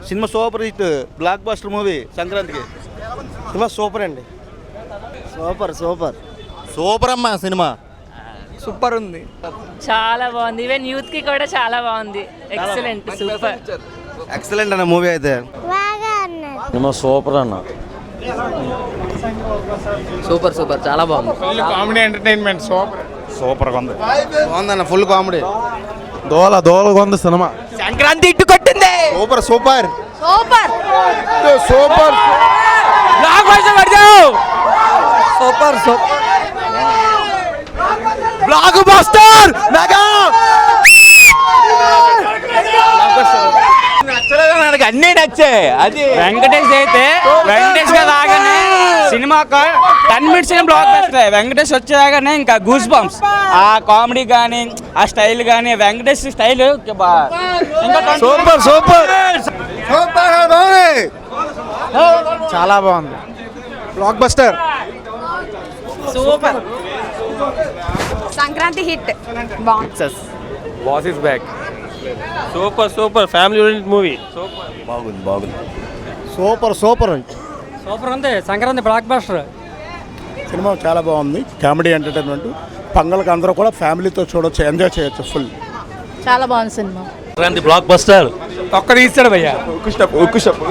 Cinema super hit, block buster movie సంక్రాంతికి. Cinema super అండి, super super super అమ్మా cinema. Super ఉంది, చాలా బాగుంది. ఈవెన్ యూత్ కి కూడా చాలా బాగుంది. Excellent, super. ఎక్సలెంట్ అన్న మూవీ అయితే. సినిమా సూపర్ అన్న, సూపర్ సూపర్ చాలా బాగుంది. కామెడీ ఎంటర్టైన్మెంట్ సూపర్ సూపర్గా ఉంది. బాగుందన్న, ఫుల్ కామెడీ. దోలగా ఉంది సినిమా. సంక్రాంతి ఇట్టు కొట్టింది. Super super super super super super blockbuster mega. నాకు అన్నీ నచ్చాయి. అది వెంకటేష్ అయితే వెంకటేష్ గా రాగానే cinema 10 minutes blockbuster. Venkatesh వచ్చేదాగానే ఇంకా గూస్ బంప్స్. ఆ కామెడీ కానీ ఆ స్టైల్ కానీ వెంకటేష్ స్టైల్ సూపర్ సూపర్ చాలా బాగుంది, blockbuster super. Sankranti hit బాగుంది. Boss is back. Super family oriented movie. బాగుంది. సూపర్ సూపర్ సూపర్ ఉంది. Sankranti block buster. సినిమా చాలా బాగుంది, కామెడీ ఎంటర్టైన్మెంట్. పంగల్కి అందరూ కూడా ఫ్యామిలీతో చూడొచ్చు, ఎంజాయ్ చేయొచ్చు ఫుల్. చాలా బాగుంది సినిమా. Sankranti block buster. ఒక్కడు ఇస్తాడు భయ్యా.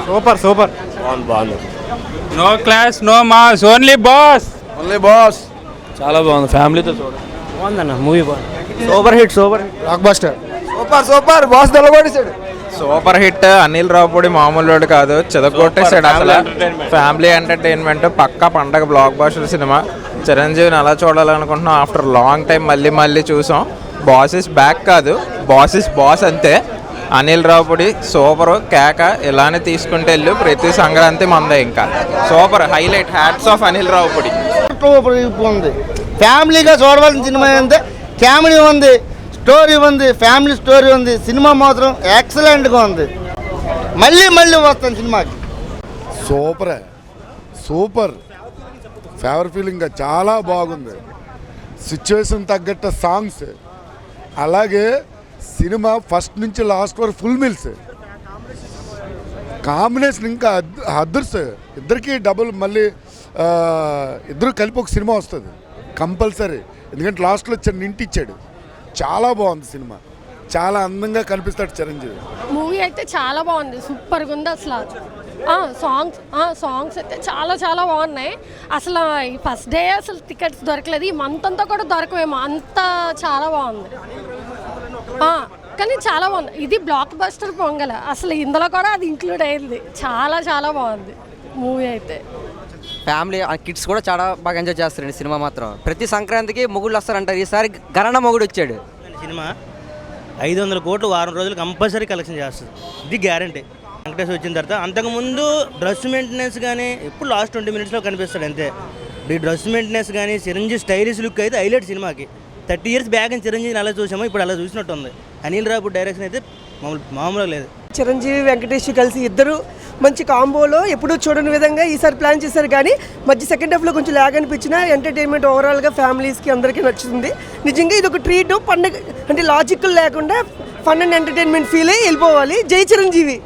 సూపర్ సూపర్ బాగుంది. No class no mass, only boss. చాలా బాగుంది, ఫ్యామిలీతో చూడండి. బాగుందన్న మూవీ, బాగుంది. Super hit blockbuster. Super boss దొలగొట్టేశాడు. Super hit. అనిల్ రావుపూడి మామూలు కాదు, చెదగొట్టేసాడు అసలు. ఫ్యామిలీ ఎంటర్టైన్మెంట్, పక్కా పండగ బ్లాక్ బస్టర్ సినిమా. చిరంజీవిని అలా చూడాలనుకుంటున్నాం. ఆఫ్టర్ లాంగ్ టైం మళ్ళీ చూసాం. బాస్ ఇస్ బ్యాక్ కాదు, బాస్ ఇస్ బాస్ అంతే. అనిల్ రావుపూడి సూపర్, కేక. ఇలానే తీసుకుంటే వెళ్ళు, ప్రతి సంక్రాంతి మందే. ఇంకా super highlight. Hats off Anil Ravipudi. ఉంది, ఫ్యామిలీగా చూడవలసిన సినిమా అంటే కామెడీ ఉంది, స్టోరీ ఉంది, ఫ్యామిలీ స్టోరీ ఉంది. సినిమా మాత్రం ఎక్సలెంట్గా ఉంది. మళ్ళీ వస్తాను సినిమాకి. సూపర్ ఫేవర్ ఫీలింగ్గా చాలా బాగుంది. సిచ్యువేషన్ తగ్గట్టు సాంగ్స్, అలాగే సినిమా ఫస్ట్ నుంచి లాస్ట్ వరకు ఫుల్ మీల్స్. కాంబినేషన్ ఇంకా అదర్స్. ఇద్దరికి డబుల్, మళ్ళీ ఇద్దరు కలిపి ఒక సినిమా వస్తుంది కంపల్సరీ. ఎందుకంటే లాస్ట్లో ఇంటి ఇచ్చాడు. చాలా బాగుంది సినిమా, చాలా అందంగా కనిపిస్తాడు చిరంజీవి. మూవీ అయితే చాలా బాగుంది, సూపర్గా ఉంది అసలు. సాంగ్స్ అయితే చాలా బాగున్నాయి. అసలు ఈ ఫస్ట్ డే అసలు టికెట్స్ దొరకలేదు, ఈ మంత్ అంతా కూడా దొరకవేమో, అంత చాలా బాగుంది. కానీ చాలా బాగుంది. ఇది బ్లాక్ బస్టర్ పొంగల్, అసలు ఇందులో కూడా అది ఇంక్లూడ్ అయింది. చాలా బాగుంది మూవీ అయితే. ఫ్యామిలీ కిడ్స్ కూడా చాలా బాగా ఎంజాయ్ చేస్తారండి సినిమా మాత్రం. ప్రతి సంక్రాంతికి మొగుళ్ళు వస్తారంటారు, ఈసారి గరణ మొగుడు వచ్చాడు. సినిమా 500 కోట్లు వారం రోజులు కంపల్సరీ కలెక్షన్ చేస్తుంది, ఇది గ్యారంటీ. వెంకటేష్ వచ్చిన తర్వాత అంతకుముందు డ్రెస్ మెయింటెనెన్స్ కానీ ఎప్పుడు లాస్ట్ 20 minutesలో కనిపిస్తాడు అంతే. ఈ డ్రెస్ మెయింటెనెన్స్ కానీ చిరంజీవి స్టైలిష్ లుక్ అయితే హైలైట్ సినిమాకి. 30 years బ్యాక్ అని చిరంజీవిని అలా చూసామో ఇప్పుడు అలా చూసినట్టు ఉంది. అనిల్ రావుపూడి డైరెక్షన్ అయితే మామూలుగా లేదు. చిరంజీవి వెంకటేష్ కలిసి ఇద్దరు మంచి కాంబోలో ఎప్పుడూ చూడని విధంగా ఈసారి ప్లాన్ చేశారు. కానీ మధ్య సెకండ్ హాఫ్లో కొంచెం లాగ్ అనిపించిన ఎంటర్టైన్మెంట్ ఓవరాల్గా ఫ్యామిలీస్కి అందరికీ నచ్చుతుంది. నిజంగా ఇది ఒక ట్రీట్, పండుగ అంటే లాజికల్ లేకుండా ఫన్ అండ్ ఎంటర్టైన్మెంట్ ఫీల్ అయ్యి వెళ్ళిపోవాలి. జై చిరంజీవి.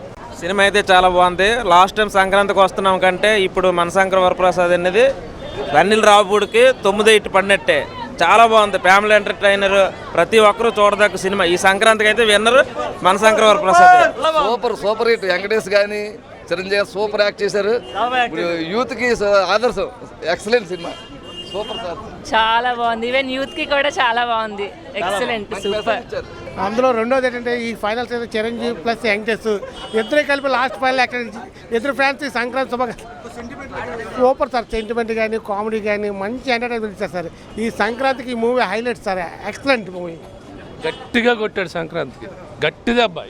సినిమా అయితే చాలా బాగుంది. లాస్ట్ టైం సంక్రాంతికి వస్తున్నాం కంటే ఇప్పుడు మనశంకర వరప్రసాద్ అనేది అనిల్ రావుపూడికి 9 ఇటు పడినట్టే. చాలా బాగుంది, ఫ్యామిలీ ఎంటర్టైనర్, ప్రతి ఒక్కరూ చూడదగ్గ సినిమా. ఈ సంక్రాంతికి అయితే winner Manashankara Varaprasad. Super hit. Venkatesh కానీ చిరంజీవి సూపర్ యాక్ట్ చేశారు. యూత్కి ఆదర్శం. Excellent cinema, super sir. చాలా బాగుంది. ఈవెన్ యూత్ కి కూడా చాలా బాగుంది. Excellent, super. అందులో రెండోది ఏంటంటే ఈ ఫైనల్స్ అయితే చిరంజీవి ప్లస్ వెంకటేష్ ఇద్దరే కలిపి లాస్ట్ ఫైనల్ అక్కడ ఇద్దరు fans Sankranti super sir. Sentiment కానీ కామెడీ కానీ మంచి ఎంటర్టైన్మెంట్ ఇచ్చారు సార్. ఈ సంక్రాంతికి ఈ movie highlight sir, excellent movie. గట్టిగా కొట్టాడు సంక్రాంతికి, గట్టిగా అబ్బా.